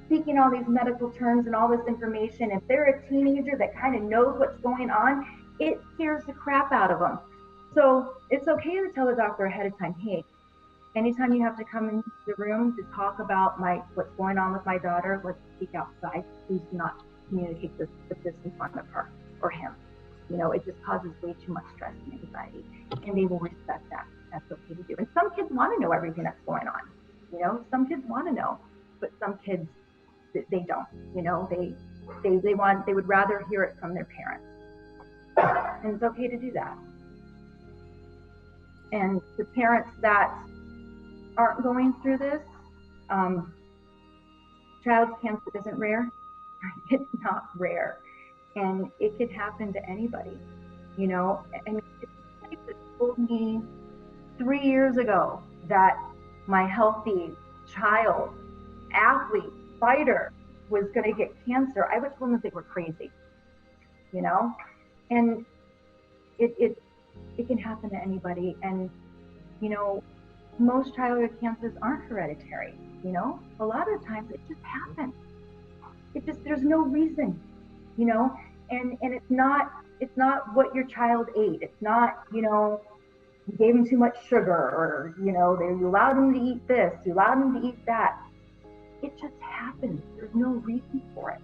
speaking all these medical terms and all this information. If they're a teenager that kind of knows what's going on, it scares the crap out of them. So it's okay to tell the doctor ahead of time, hey, anytime you have to come into the room to talk about what's going on with my daughter, let's speak outside. Please do not communicate this in front of her or him. It just causes way too much stress and anxiety, and they will respect that. That's okay to do. And some kids want to know everything that's going on. Some kids want to know, but some kids, they don't. They would rather hear it from their parents, and it's okay to do that. And the parents that aren't going through this, child cancer isn't rare. It's not rare, and it could happen to anybody. I mean, it told me 3 years ago that my healthy child, athlete, fighter was going to get cancer. I would tell them that they were crazy, and it can happen to anybody. And most childhood cancers aren't hereditary. A lot of times it just happens. There's no reason, and it's not what your child ate. It's not, you gave them too much sugar, or, you allowed them to eat this, you allowed them to eat that. It just happens. There's no reason for it,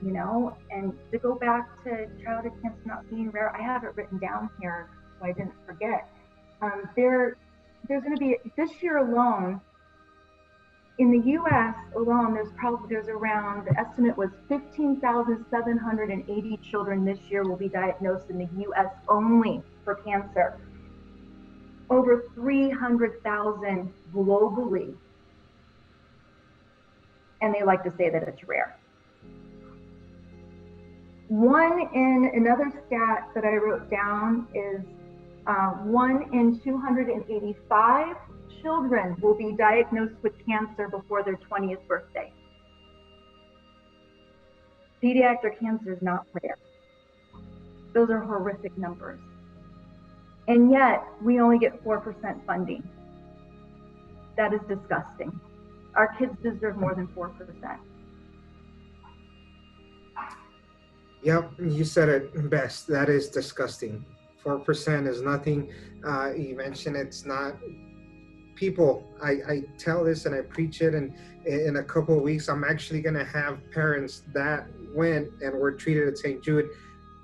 and to go back to childhood cancer not being rare, I have it written down here so I didn't forget. There's going to be, this year alone, in the U.S. alone, there's around, the estimate was 15,780 children this year will be diagnosed in the U.S. only for cancer. Over 300,000 globally. And they like to say that it's rare. Another stat that I wrote down is 1 in 285 children will be diagnosed with cancer before their 20th birthday. Pediatric cancer is not rare. Those are horrific numbers. And yet we only get 4% funding. That is disgusting. Our kids deserve more than 4%. Yep, you said it best. That is disgusting. 4% is nothing. You mentioned it's not. People, I tell this and I preach it, and in a couple of weeks, I'm actually going to have parents that went and were treated at St. Jude.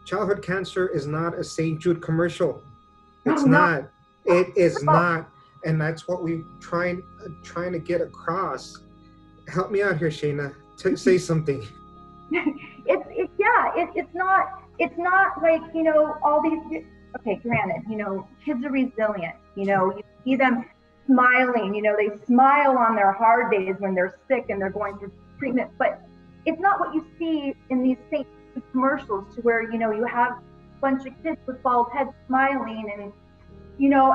Childhood cancer is not a St. Jude commercial. It's not. It is not. And that's what we're trying to get across. Help me out here, Shayna. Say something. It's not like, all these, okay, granted, kids are resilient, you see them smiling, they smile on their hard days when they're sick and they're going through treatment, but it's not what you see in these St. Jude commercials, to where, you have a bunch of kids with bald heads smiling and,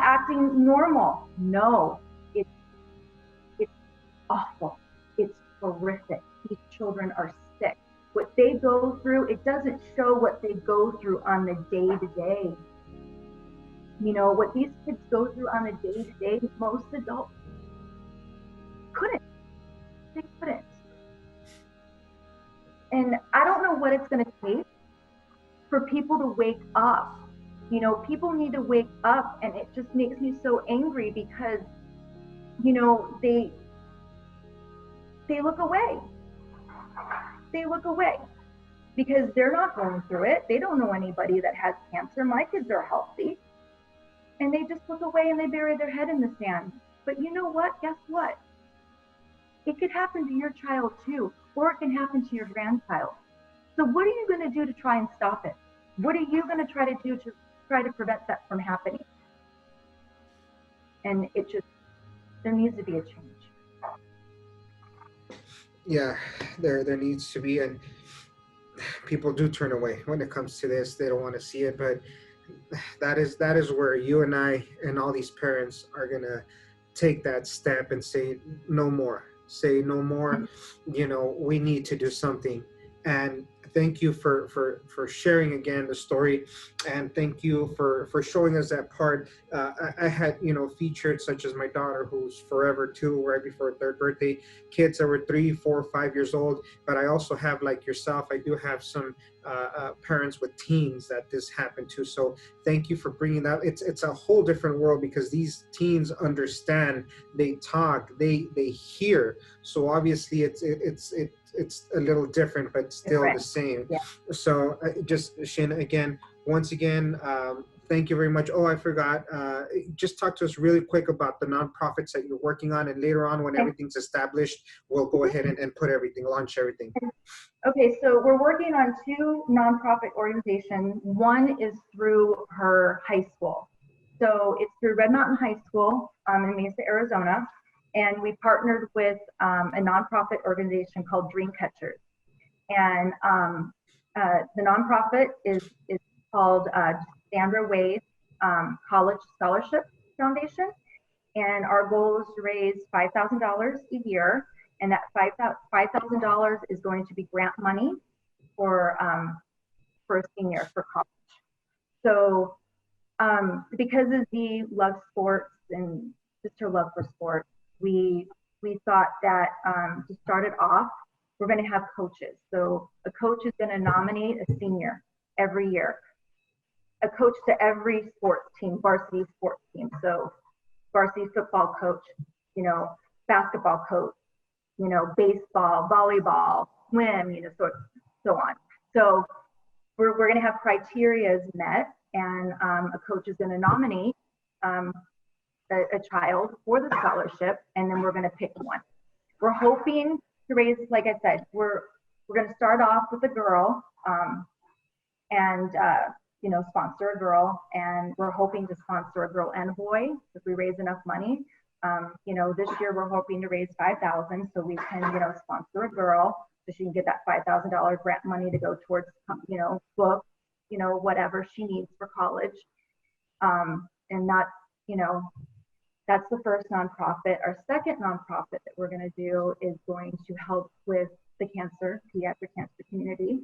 acting normal. No, it's awful. It's horrific. These children are sick. What they go through, it doesn't show what they go through on the day-to-day. What these kids go through on a day-to-day, most adults couldn't. They couldn't. And I don't know what it's going to take for people to wake up. People need to wake up, and it just makes me so angry because, they look away. They look away because they're not going through it. They don't know anybody that has cancer. My kids are healthy. And they just look away and they bury their head in the sand. But you know what? Guess what? it could happen to your child too, or it can happen to your grandchild. So what are you going to do to try and stop it? What are you going to try to do to try to prevent that from happening? And there needs to be a change. Yeah, there needs to be, and people do turn away when it comes to this. They don't want to see it, but that is where you and I and all these parents are gonna take that step and say no more. Say no more. We need to do something. And thank you for sharing again the story, and thank you for showing us that part. I had featured, such as my daughter, who's forever 2, right before her 3rd birthday, kids that were 3, 4, 5 years old. But I also have, like yourself, I do have some parents with teens that this happened to. So thank you for bringing that. It's a whole different world, because these teens understand, they talk, they hear. So obviously it's a little different, but still the same. Yeah. So just Shin, again, once again, thank you very much. Oh, I forgot. Just talk to us really quick about the nonprofits that you're working on, and later on, when everything's established, we'll go ahead and put everything, launch everything. Okay, so we're working on 2 nonprofit organizations. One is through her high school. So it's through Red Mountain High School in Mesa, Arizona. And we partnered with a nonprofit organization called Dreamcatchers. And the nonprofit is called Sandra Wade College Scholarship Foundation. And our goal is to raise $5,000 a year. And that $5,000 is going to be grant money for a senior for college. So because of the love sports and just her love for sports, we thought that to start it off, we're going to have coaches. So a coach is going to nominate a senior every year, a coach to every sports team, varsity sports team. So varsity football coach, basketball coach, baseball, volleyball, swim, so on. So we're going to have criteria met, and a coach is going to nominate a child for the scholarship, and then we're going to pick one. We're hoping to raise, like I said, we're going to start off with a girl, and sponsor a girl, and we're hoping to sponsor a girl and a boy if we raise enough money. This year we're hoping to raise $5,000 so we can, sponsor a girl so she can get that $5,000 grant money to go towards, books, whatever she needs for college. And that's the first nonprofit. Our second nonprofit that we're going to do is going to help with the pediatric cancer community.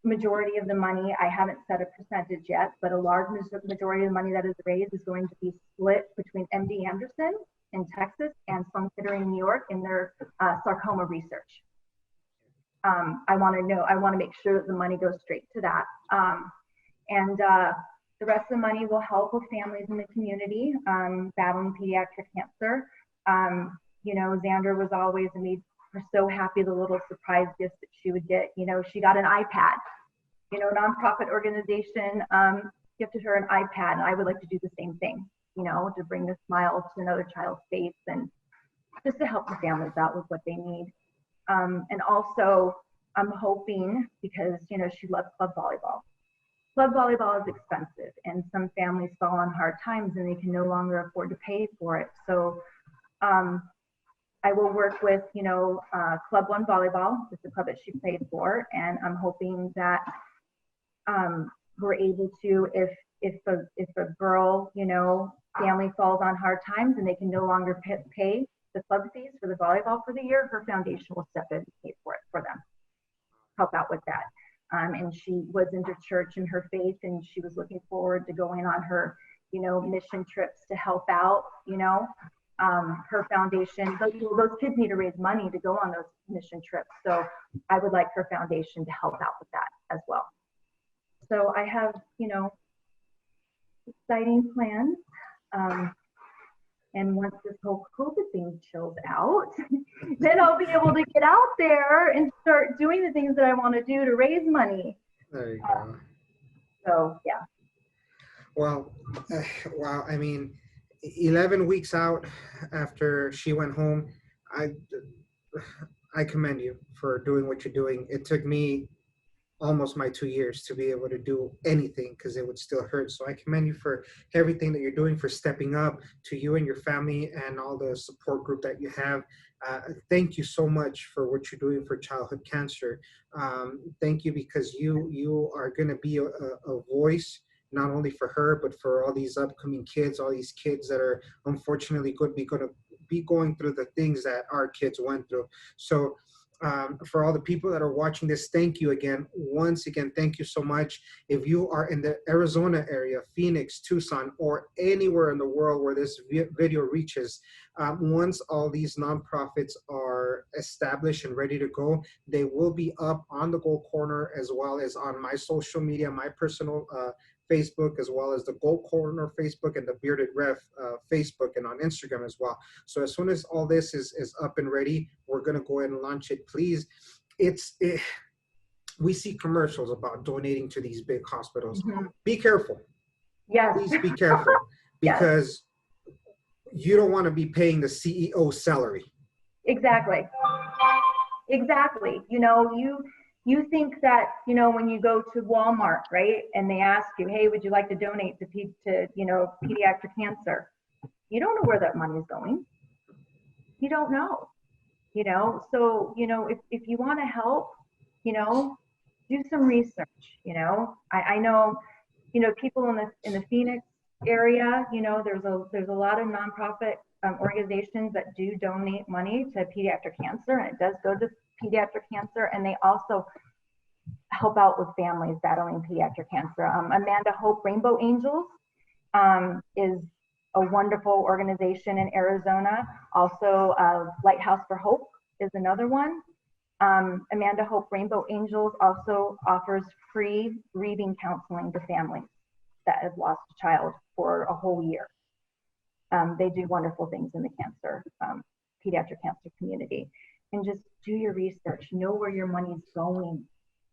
Majority of the money, I haven't set a percentage yet, but a large majority of the money that is raised is going to be split between MD Anderson in Texas and Sloan Kettering, New York, in their sarcoma research. I want to make sure that the money goes straight to that. And the rest of the money will help with families in the community battling pediatric cancer. Xandra was always we're so happy the little surprise gifts that she would get. She got an iPad. Nonprofit organization gifted her an iPad, and I would like to do the same thing, to bring a smile to another child's face and just to help the families out with what they need. And also, I'm hoping, because, she loves club volleyball. Club volleyball is expensive, and some families fall on hard times and they can no longer afford to pay for it. So I will work with, Club One Volleyball, it's the club that she played for, and I'm hoping that we're able to, if a girl, family falls on hard times and they can no longer pay the club fees for the volleyball for the year, her foundation will step in and pay for it for them, help out with that. And she was into church in her faith, and she was looking forward to going on her, mission trips to help out, her foundation. Those kids need to raise money to go on those mission trips. So I would like her foundation to help out with that as well. So I have, exciting plans. And once this whole COVID thing chills out, then I'll be able to get out there and start doing the things that I want to do to raise money. There you go. So, yeah. Well, wow. I mean, 11 weeks out after she went home, I I commend you for doing what you're doing. It took me almost my 2 years to be able to do anything because it would still hurt. So I commend you for everything that you're doing, for stepping up, to you and your family and all the support group that you have. Thank you so much for what you're doing for childhood cancer. Thank you, because you are going to be a voice not only for her but for all these upcoming kids, all these kids that are unfortunately going to be going through the things that our kids went through. So for all the people that are watching this, thank you again. Once again, thank you so much. If you are in the Arizona area, Phoenix, Tucson, or anywhere in the world where this video reaches, once all these nonprofits are established and ready to go, they will be up on the Gold Corner as well as on my social media, my personal Facebook, as well as the Gold Corner Facebook and the Bearded Ref Facebook and on Instagram as well. So as soon as all this is up and ready, we're going to go ahead and launch it. Please, we see commercials about donating to these big hospitals. Mm-hmm. Be careful. Yes. Please be careful, because you don't want to be paying the CEO salary. Exactly. You know, you think that, you know, when you go to Walmart, right, and they ask you, hey, would you like to donate to pediatric cancer? You don't know where that money is going. You don't know, you know. So, you know, if you want to help, you know, do some research. You know, I know, you know, people in the Phoenix area, you know, there's a lot of nonprofit organizations that do donate money to pediatric cancer, and it does go to pediatric cancer, and they also help out with families battling pediatric cancer. Amanda Hope Rainbow Angels is a wonderful organization in Arizona. Also, Lighthouse for Hope is another one. Amanda Hope Rainbow Angels also offers free grieving counseling to families that have lost a child for a whole year. They do wonderful things in the pediatric cancer community. And just do your research, know where your money's going,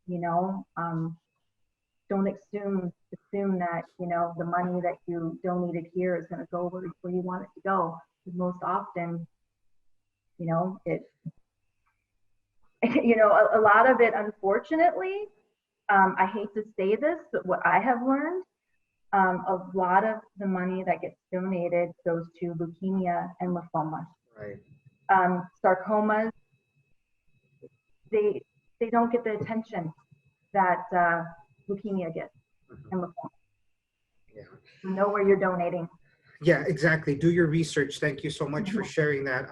you know. Don't assume that, you know, the money that you donated here is going to go where you want it to go. Because most often, you know, you know, a lot of it, unfortunately, I hate to say this, but what I have learned, a lot of the money that gets donated goes to leukemia and lymphoma. Right. Sarcomas, they don't get the attention that leukemia gets and lymphoma. Yeah. You know where you're donating. Yeah, exactly. Do your research. Thank you so much for sharing that.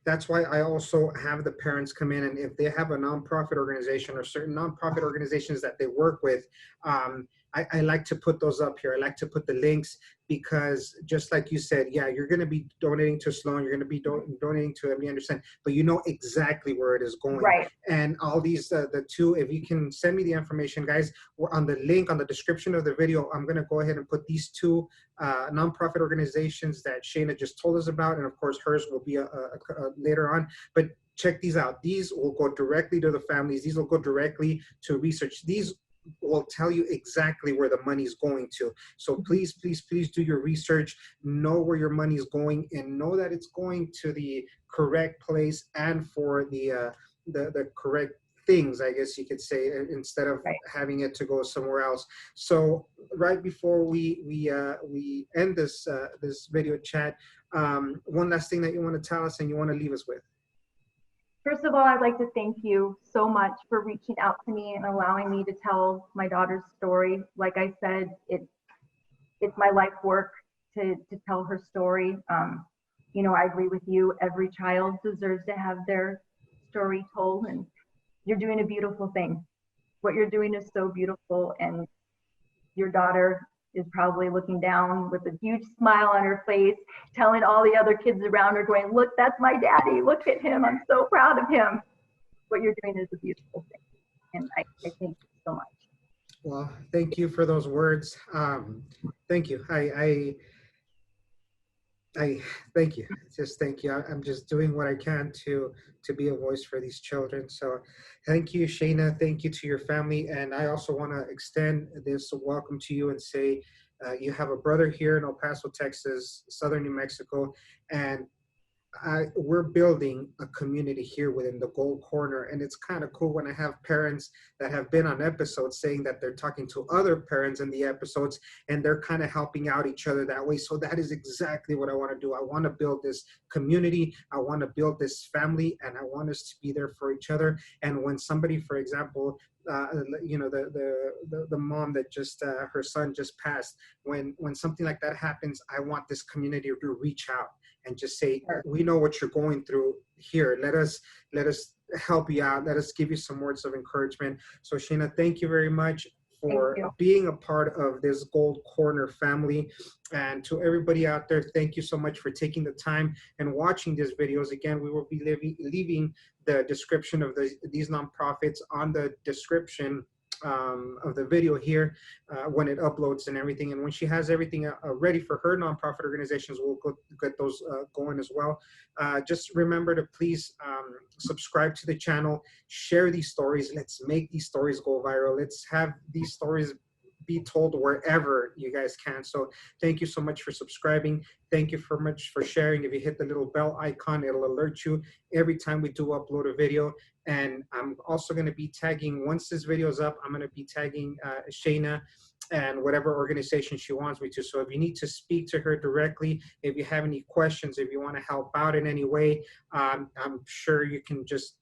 That's why I also have the parents come in, and if they have a nonprofit organization or certain nonprofit organizations that they work with, I like to put those up here. I like to put the links, because just like you said, yeah, you're going to be donating to Sloan, you're going to be donating to MD Anderson, but you know exactly where it is going. Right. And all these, the two, if you can send me the information, guys, on the link on the description of the video, I'm going to go ahead and put these two nonprofit organizations that Shayna just told us about, and of course hers will be later on. But check these out. These will go directly to the families. These will go directly to research. These will tell you exactly where the money is going to. So please, please, please do your research, know where your money is going, and know that it's going to the correct place and for the correct things, I guess you could say, instead of having it to go somewhere else. So right before we end this video chat, one last thing that you want to tell us and you want to leave us with. First of all, I'd like to thank you so much for reaching out to me and allowing me to tell my daughter's story. Like I said, it's my life work to tell her story. You know, I agree with you. Every child deserves to have their story told, and you're doing a beautiful thing. What you're doing is so beautiful, and your daughter is probably looking down with a huge smile on her face, telling all the other kids around her, going, look, that's my daddy. Look at him. I'm so proud of him. What you're doing is a beautiful thing. And I thank you so much. Well, thank you for those words. Thank you. I thank you. Just thank you. I'm just doing what I can to be a voice for these children. So thank you, Shayna. Thank you to your family. And I also want to extend this welcome to you and say you have a brother here in El Paso, Texas, southern New Mexico, and we're building a community here within the Gold Corner, and it's kind of cool when I have parents that have been on episodes saying that they're talking to other parents in the episodes, and they're kind of helping out each other that way. So that is exactly what I want to do. I want to build this community. I want to build this family, and I want us to be there for each other. And when somebody, for example, the mom that just her son just passed, when something like that happens, I want this community to reach out and just say, we know what you're going through here. Let us help you out. Let us give you some words of encouragement. So Shayna, thank you very much for being a part of this Gold Corner family. And to everybody out there, thank you so much for taking the time and watching these videos. Again, we will be leaving the description of these nonprofits on the description of the video here when it uploads and everything. And when she has everything ready for her nonprofit organizations, we'll get those going as well. Just remember to please subscribe to the channel, share these stories. Let's make these stories go viral. Let's have these stories be told wherever you guys can. So thank you so much for subscribing. Thank you so much for sharing. If you hit the little bell icon, it'll alert you every time we do upload a video. And I'm also going to be tagging, once this video is up, I'm going to be tagging Shayna and whatever organization she wants me to. So if you need to speak to her directly, if you have any questions, if you want to help out in any way, I'm sure you can just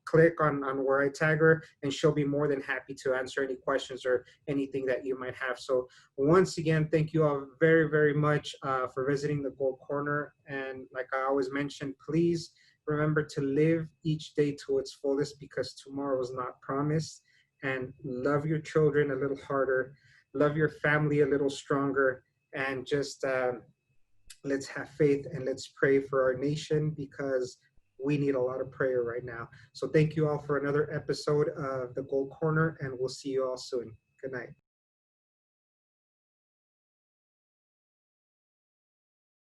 click on where I tag her, and she'll be more than happy to answer any questions or anything that you might have. So once again, thank you all very, very much for visiting the Gold Corner. And like I always mention, please remember to live each day to its fullest, because tomorrow is not promised. And love your children a little harder, love your family a little stronger, and just let's have faith and let's pray for our nation, because we need a lot of prayer right now. So thank you all for another episode of the Gold Corner, and we'll see you all soon. Good night.